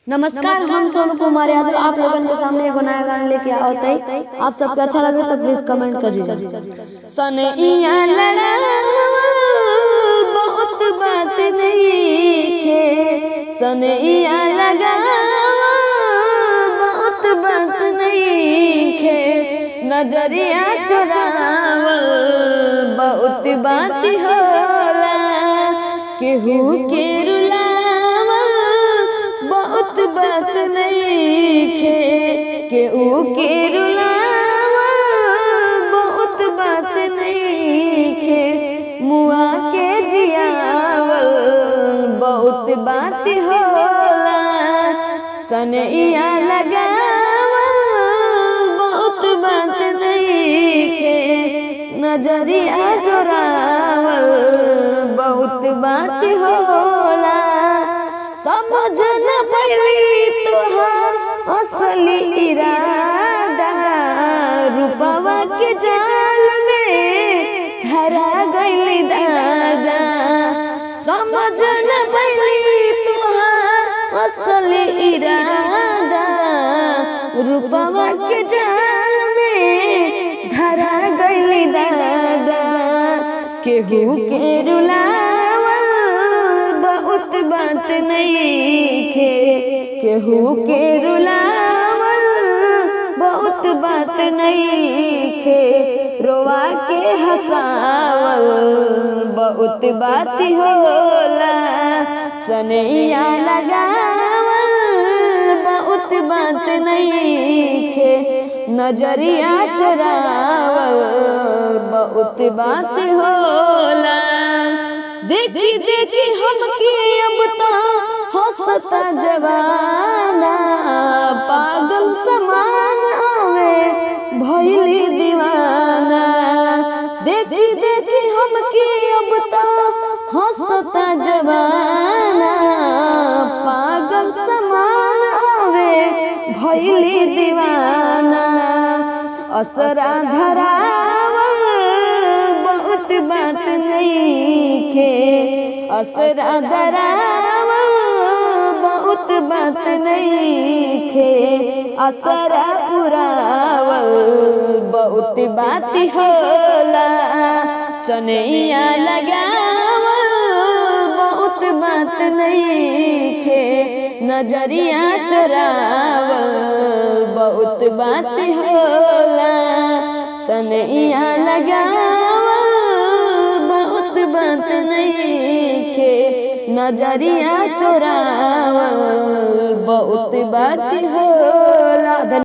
नमस्कार, हम सोनू कुमार यादव आप लोगन के सामने एगो नया गाना लेके आवत है। आप सबके अच्छा लगे तो प्लीज कमेंट करिए। सनैया लड़ावल बहुत बात नहीं खे, सनैया लगावल बहुत बात नहीं खे, नजरिया चुरावल बहुत बात होला, केहू के रुलावल बहुत बात नहीं खे, केहू के रुलावल बहुत बात नहीं खे, मुआ के जियावल बहुत बात होला, सनैया लगावल बहुत बात नहीं खे, नजरिया चुरावल बहुत बात होला, समझ न पड़ी तोहार असली इरादा, रूपवा के जाल में धरा गइल दादा, समझ न पड़ी तोहार असली इरादा, रूपवा के जाल में धरा गइल दादा, केहू के रुलावल बहुत बात नहीं खे, केहू के रुलावल बहुत बात नहीं खे, रोवा के हंसावल बहुत बात होला, सनैया लगावल बहुत बात नहीं खे, नजरिया चुरावल बहुत बात होला, देखी देखी हमके अब तो हंसता जवाना, पागल समान आवे भइली दीवाना, देखी देखी हमके अब तो हंसता जवाना, पागल समान आवे भइली दीवाना, असरा धरावल बहुत बात नहीं खे, असरा धरावल बहुत बात नहीं खे, असरा पुरावल बहुत बात होला, सनैया लगावल बहुत बात नहीं खे, नजरिया चुरावल बहुत बात होला, सनैया लगावल बहुत बात नहीं खे, नजरिया चुरावल बहुत बात होला।